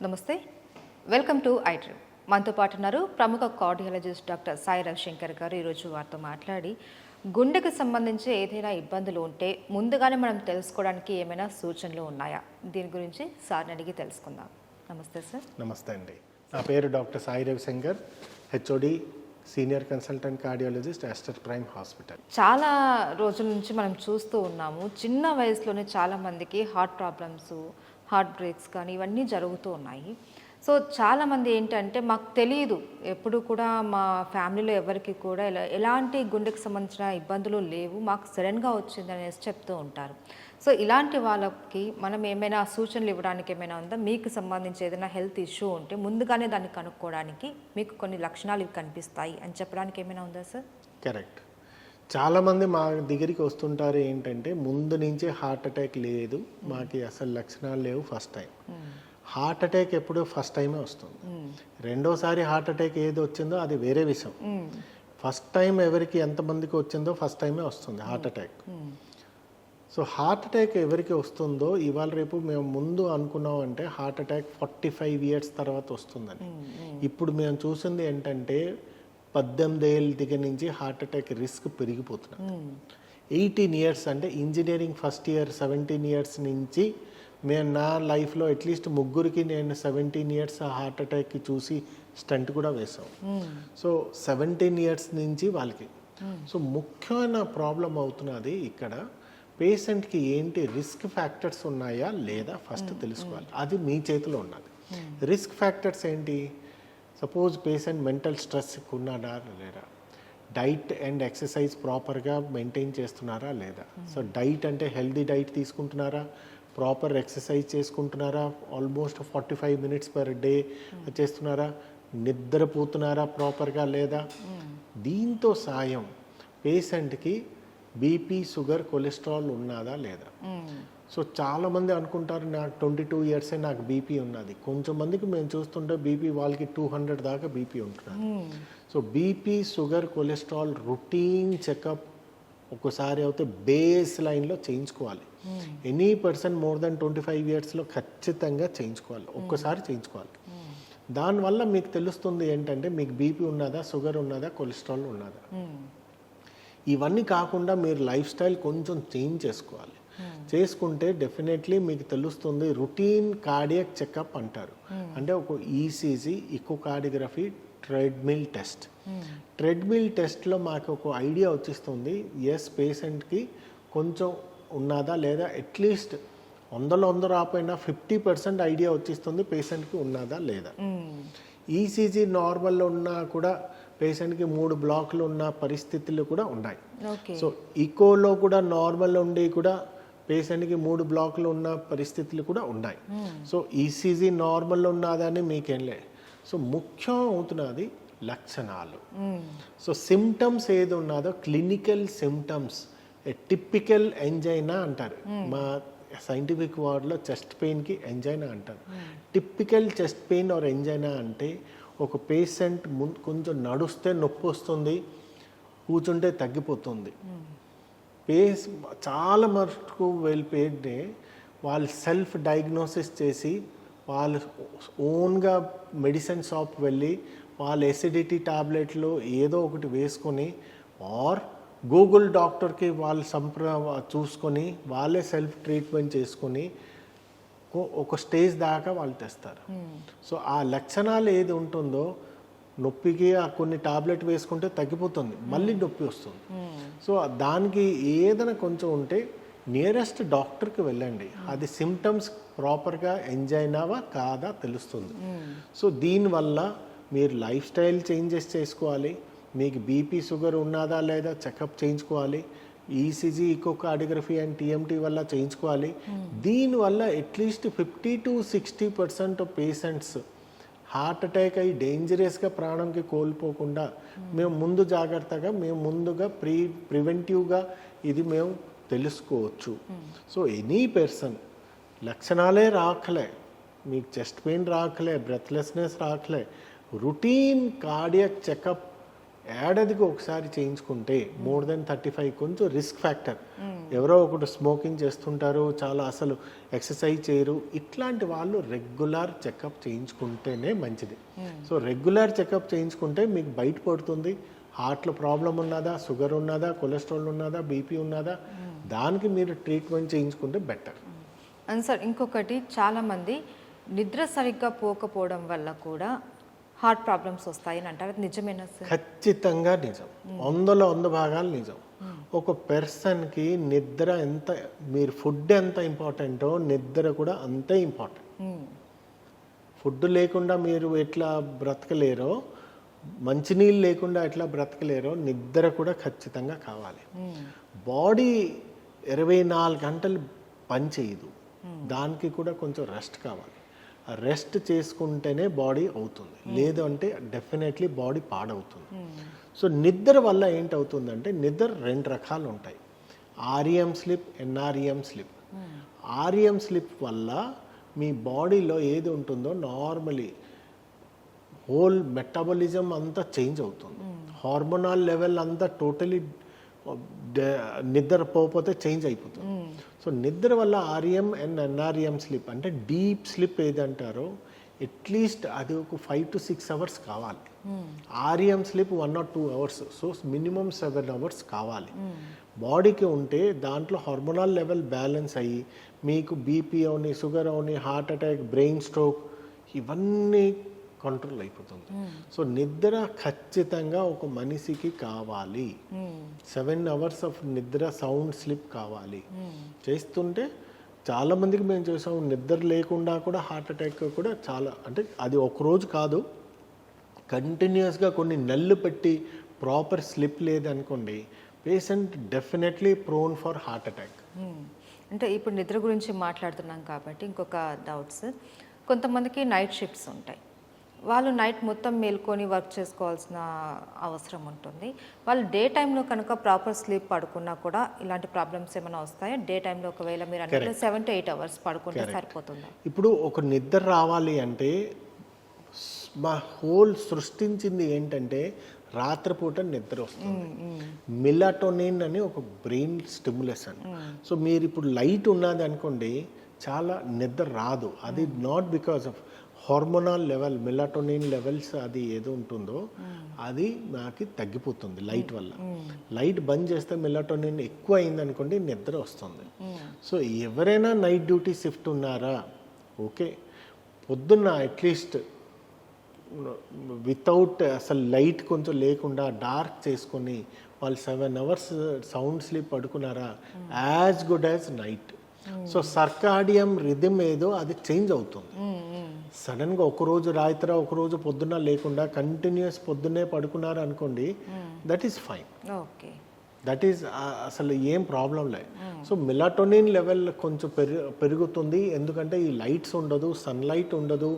నమస్తే, welcome to iDream. మనతో పాటు ఉన్నారు ప్రముఖ కార్డియాలజిస్ట్ డాక్టర్ సాయి రవిశంకర్ గారు. ఈరోజు వారితో మాట్లాడి గుండెకు సంబంధించి ఏదైనా ఇబ్బందులు ఉంటే ముందుగానే మనం తెలుసుకోవడానికి ఏమైనా సూచనలు ఉన్నాయా, దీని గురించి సార్ని అడిగి తెలుసుకుందాం. నమస్తే సార్. నమస్తే అండి. నా పేరు doctor Sai Ravishankar, HOD senior consultant cardiologist Aster prime hospital. చాలా రోజుల నుంచి మనం చూస్తూ ఉన్నాము, చిన్న వయసులోనే చాలామందికి హార్ట్ ప్రాబ్లమ్స్, హార్ట్ బ్రేక్స్ కానీ ఇవన్నీ జరుగుతూ ఉన్నాయి. సో చాలామంది ఏంటంటే మాకు తెలియదు, ఎప్పుడు కూడా మా ఫ్యామిలీలో ఎవరికి కూడా ఎలాంటి గుండెకు సంబంధించిన ఇబ్బందులు లేవు, మాకు సడన్గా వచ్చింది అనేసి చెప్తూ ఉంటారు. సో ఇలాంటి వాళ్ళకి మనం ఏమైనా సూచనలు ఇవ్వడానికి ఏమైనా ఉందా? మీకు సంబంధించి ఏదైనా హెల్త్ ఇష్యూ ఉంటే ముందుగానే దాన్ని కనుక్కోవడానికి మీకు కొన్ని లక్షణాలు ఇవి కనిపిస్తాయి అని చెప్పడానికి ఏమైనా ఉందా సార్? కరెక్ట్. చాలామంది మా దగ్గరికి వస్తుంటారు ఏంటంటే ముందు నుంచే హార్ట్ అటాక్ లేదు, మాకు అసలు లక్షణాలు లేవు, ఫస్ట్ టైం. హార్ట్ అటాక్ ఎప్పుడు ఫస్ట్ టైమే వస్తుంది. రెండోసారి హార్ట్ అటాక్ ఏది వచ్చిందో అది వేరే విషయం. ఫస్ట్ టైం ఎవరికి ఎంతమందికి వచ్చిందో ఫస్ట్ టైమే వస్తుంది heart attack. So heart attack ఎవరికి వస్తుందో ఇవాళ రేపు మేము ముందు అనుకున్నాం అంటే హార్ట్ అటాక్ 45 ఇయర్స్ తర్వాత వస్తుందని. ఇప్పుడు మేము చూసింది ఏంటంటే 18 ఏళ్ళ దగ్గర నుంచి హార్ట్ అటాక్ రిస్క్ పెరిగిపోతున్నాం. 18 ఇయర్స్ అంటే ఇంజనీరింగ్ ఫస్ట్ ఇయర్ 17 ఇయర్స్ నుంచి మేము నా లైఫ్లో అట్లీస్ట్ ముగ్గురికి నేను 17 ఇయర్స్ హార్ట్ అటాక్కి చూసి స్టంట్ కూడా వేసాం. సో 17 ఇయర్స్ నుంచి వాళ్ళకి. సో ముఖ్యమైన ప్రాబ్లం అవుతున్నది ఇక్కడ పేషెంట్కి ఏంటి రిస్క్ ఫ్యాక్టర్స్ ఉన్నాయా లేదా ఫస్ట్ తెలుసుకోవాలి. అది మీ చేతిలో ఉన్నది. రిస్క్ ఫ్యాక్టర్స్ ఏంటి? సపోజ్ పేషెంట్ మెంటల్ స్ట్రెస్ ఉన్నాడా లేదా, డైట్ అండ్ ఎక్సర్సైజ్ ప్రాపర్గా మెయింటైన్ చేస్తున్నారా లేదా. సో డైట్ అంటే హెల్దీ డైట్ తీసుకుంటున్నారా, ప్రాపర్ ఎక్సర్సైజ్ చేసుకుంటున్నారా, ఆల్మోస్ట్ 45 మినిట్స్ పర్ డే చేస్తున్నారా, నిద్రపోతున్నారా ప్రాపర్గా లేదా. దీంతో సాయం పేషెంట్కి బీపీ, షుగర్, కొలెస్ట్రాల్ ఉన్నదా లేదా. సో చాలామంది అనుకుంటారు నాకు 22 ఇయర్సే నాకు బీపీ ఉన్నది. కొంచెం మందికి మేము చూస్తుంటే బీపీ వాళ్ళకి 200 దాకా బీపీ ఉంటున్నారు. So BP, sugar, cholesterol routine checkup ఒకసారి అయితే బేస్ లైన్లో చేయించుకోవాలి. ఎనీ పర్సన్ మోర్ దెన్ 25 ఇయర్స్లో ఖచ్చితంగా చేయించుకోవాలి, ఒక్కసారి చేయించుకోవాలి. దానివల్ల మీకు తెలుస్తుంది ఏంటంటే మీకు బీపీ ఉన్నదా, షుగర్ ఉన్నదా, కొలెస్ట్రాల్ ఉన్నదా. ఇవన్నీ కాకుండా మీరు లైఫ్ స్టైల్ కొంచెం చేంజ్ చేసుకోవాలి. చేసుకుంటే డెఫినెట్లీ మీకు తెలుస్తుంది. రొటీన్ కార్డియాక్ చెకప్ అంటారు, అంటే ఒక ఈసీజీ, ఇకోకార్డియోగ్రఫీ, ట్రెడ్మిల్ టెస్ట్. ట్రెడ్మిల్ టెస్ట్లో మాకు ఒక ఐడియా వచ్చేస్తుంది, ఎస్ పేషెంట్కి కొంచెం ఉన్నదా లేదా, అట్లీస్ట్ 100 రాపోయినా 50% ఐడియా వచ్చేస్తుంది పేషెంట్కి ఉన్నదా లేదా. ఈసీజీ నార్మల్లో ఉన్నా కూడా పేషెంట్కి 3 బ్లాక్లు ఉన్న పరిస్థితులు కూడా ఉన్నాయి. సో ఈకోలో కూడా నార్మల్ ఉండి కూడా పేషెంట్కి 3 బ్లాక్లు ఉన్న పరిస్థితులు కూడా ఉన్నాయి. సో ఈసీజీ నార్మల్లో ఉన్నదని మీకేం లేదు. సో ముఖ్యం అవుతున్నది లక్షణాలు. సో సిమ్టమ్స్ ఏది ఉన్నదో క్లినికల్ సిమ్టమ్స్, టిపికల్ ఎంజైనా అంటారు, మా సైంటిఫిక్ వర్డ్లో చెస్ట్ పెయిన్కి ఎంజైనా అంటారు. Typical chest pain or angina అంటే ఒక పేషెంట్ కొంచెం నడుస్తే నొప్పి వస్తుంది, కూర్చుంటే తగ్గిపోతుంది. చాలా మటుకు వెళ్ళిపోయింటే వాళ్ళు సెల్ఫ్ డయాగ్నోసిస్ చేసి వాళ్ళు ఓన్గా మెడిసిన్ షాప్ వెళ్ళి వాళ్ళ ఎసిడిటీ టాబ్లెట్లు ఏదో ఒకటి వేసుకొని ఆర్ గూగుల్ డాక్టర్కి వాళ్ళు చూసుకొని వాళ్ళే సెల్ఫ్ ట్రీట్మెంట్ చేసుకొని ఒక స్టేజ్ దాకా వాళ్ళు తెస్తారు. సో ఆ లక్షణాలు ఏది ఉంటుందో నొప్పికి కొన్ని టాబ్లెట్ వేసుకుంటే తగ్గిపోతుంది, మళ్ళీ నొప్పి వస్తుంది. సో దానికి ఏదైనా కొంచెం ఉంటే నియరెస్ట్ డాక్టర్కి వెళ్ళండి. అది సిమ్టమ్స్ ప్రాపర్గా ఎంజైనావా కాదా తెలుస్తుంది. సో దీనివల్ల మీరు లైఫ్ స్టైల్ చేంజెస్ చేసుకోవాలి. మీకు బీపీ, షుగర్ ఉన్నదా లేదా చెకప్ చేయించుకోవాలి. ఈసీజీ, ఇకోకార్డియోగ్రఫీ అండ్ టీఎంటీ వల్ల చేయించుకోవాలి. దీనివల్ల at least 50 to 60% patients heart attack అయ్యి డేంజరస్గా ప్రాణంకి కోల్పోకుండా మేము ముందు జాగ్రత్తగా మేము ముందుగా ప్రివెంటివ్గా ఇది మేము తెలుసుకోవచ్చు. సో ఎనీ పర్సన్ లక్షణాలే రాకలే, మీకు చెస్ట్ పెయిన్ రాకలే, బ్రెత్లెస్నెస్ రాకలే, రొటీన్ కార్డియాక్ చెకప్ ఏడాదికి ఒకసారి చేయించుకుంటే మోర్ దెన్ 35 కొంచెం రిస్క్ ఫ్యాక్టర్. ఎవరో ఒకటి స్మోకింగ్ చేస్తుంటారు, చాలా అసలు ఎక్సర్సైజ్ చేయరు, ఇట్లాంటి వాళ్ళు రెగ్యులర్ చెకప్ చేయించుకుంటేనే మంచిది. సో రెగ్యులర్ చెకప్ చేయించుకుంటే మీకు బయటపడుతుంది హార్ట్లో ప్రాబ్లం ఉన్నదా, షుగర్ ఉన్నదా, కొలెస్ట్రాల్ ఉన్నదా, బీపీ ఉన్నదా, దానికి మీరు ట్రీట్మెంట్ చేయించుకుంటే బెటర్. అండ్ సార్ ఇంకొకటి, చాలామంది నిద్ర సరిగ్గా పోకపోవడం వల్ల కూడా హార్ట్ ప్రాబ్లమ్స్ వస్తాయని అంటారు, అది నిజమేనా సార్? ఖచ్చితంగా నిజం, 100 భాగాలు నిజం. ఒక పర్సన్కి నిద్ర ఎంత, మీరు ఫుడ్ ఎంత ఇంపార్టెంటో నిద్ర కూడా అంతే ఇంపార్టెంట్. ఫుడ్ లేకుండా మీరు ఎట్లా బ్రతకలేరో, మంచినీళ్ళు లేకుండా ఎట్లా బ్రతకలేరో, నిద్ర కూడా ఖచ్చితంగా కావాలి. బాడీ 24 గంటలు పని చేయదు, దానికి కూడా కొంచెం రెస్ట్ కావాలి. రెస్ట్ చేసుకుంటేనే బాడీ అవుతుంది, లేదు అంటే డెఫినెట్లీ బాడీ పాడవుతుంది. సో నిద్ర వల్ల ఏంటవుతుందంటే, నిద్ర 2 రకాలు ఉంటాయి, REM sleep, NREM sleep. REM sleep వల్ల మీ బాడీలో ఏది ఉంటుందో నార్మలీ హోల్ మెటబాలిజం అంతా చేంజ్ అవుతుంది, హార్మోనల్ లెవెల్ అంతా టోటలీ నిద్ర పోతే చేంజ్ అయిపోతుంది. సో నిద్ర వల్ల ఆర్ఈఎం అండ్ ఎన్ఆర్ఈఎం స్లీప్ అంటే డీప్ స్లీప్ ఏదంటారో అట్లీస్ట్ అది ఒక 5 to 6 అవర్స్ కావాలి. REM sleep 1 or 2 hours, so minimum 7 hours కావాలి బాడీకి ఉంటే. దాంట్లో హార్మోనల్ లెవెల్ బ్యాలెన్స్ అయ్యి మీకు బీపీ అవని, షుగర్ అవని, హార్ట్ అటాక్, బ్రెయిన్ స్ట్రోక్ ఇవన్నీ కంట్రోల్ అయిపోతుంది. సో నిద్ర ఖచ్చితంగా ఒక మనిషికి కావాలి, 7 అవర్స్ ఆఫ్ నిద్ర, సౌండ్ స్లీప్ కావాలి. చేస్తుంటే చాలా మందికి మేము చూసాము, నిద్ర లేకుండా కూడా హార్ట్ అటాక్ కూడా చాలా, అంటే అది ఒక రోజు కాదు, కంటిన్యూస్గా కొన్ని నెలలు పెట్టి ప్రాపర్ స్లీప్ లేదనుకోండి, patient definitely prone for heart attack. అంటే ఇప్పుడు నిద్ర గురించి మాట్లాడుతున్నాం కాబట్టి ఇంకొక డౌట్స్, కొంతమందికి నైట్ షిఫ్ట్స్ ఉంటాయి, వాళ్ళు నైట్ మొత్తం మేల్కొని వర్క్ చేసుకోవాల్సిన అవసరం ఉంటుంది. వాళ్ళు డే టైంలో కనుక ప్రాపర్ స్లీప్ పడుకున్నా కూడా ఇలాంటి ప్రాబ్లమ్స్ ఏమైనా వస్తాయా? డే టైంలో ఒకవేళ మీరు అంటే 7 to 8 అవర్స్ పడుకుంటే సరిపోతుందా? ఇప్పుడు ఒక నిద్ర రావాలి అంటే మా హోల్ సృష్టించింది ఏంటంటే రాత్రిపూట నిద్ర వస్తుంది. మిలాటోనిన్ అని ఒక బ్రెయిన్ స్టిమ్యులేషన్. సో మీరు ఇప్పుడు లైట్ ఉన్నది అనుకోండి, చాలా నిద్ర రాదు. అది not because of hormonal level, melatonin levels అది ఏదో ఉంటుందో అది నాకు తగ్గిపోతుంది లైట్ వల్ల. లైట్ బంద్ చేస్తే మెలాటోనిన్ ఎక్కువ అయిందనుకోండి, నిద్ర వస్తుంది. సో ఎవరైనా నైట్ డ్యూటీ షిఫ్ట్ ఉన్నారా, ఓకే, పొద్దున్న అట్లీస్ట్ వితౌట్ అసలు లైట్ కొంచెం లేకుండా డార్క్ చేసుకొని వాళ్ళు 7 అవర్స్ సౌండ్ స్లీప్ పడుకున్నారా, as good as night. So circadian rhythm ఏదో అది చేంజ్ అవుతుంది. సడన్గా ఒకరోజు రాత్రి ఒకరోజు పొద్దున్న లేకుండా కంటిన్యూస్ పొద్దున్నే పడుకున్నారు అనుకోండి, that is fine, that is అసలు ఏం ప్రాబ్లం లేదు. సో మెలాటోనిన్ లెవెల్ కొంచెం పెరుగుతుంది, ఎందుకంటే ఈ లైట్స్ ఉండదు, సన్లైట్ ఉండదు,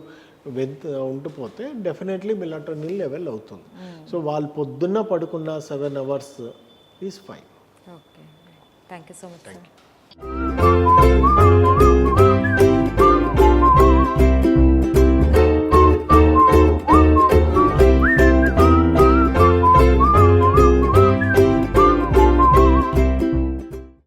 ఉండిపోతే డెఫినెట్లీ మెలాటోనిన్ లెవెల్ అవుతుంది. సో వాళ్ళు పొద్దున్న పడుకున్న 7 hours is fine. Okay, thank you so much.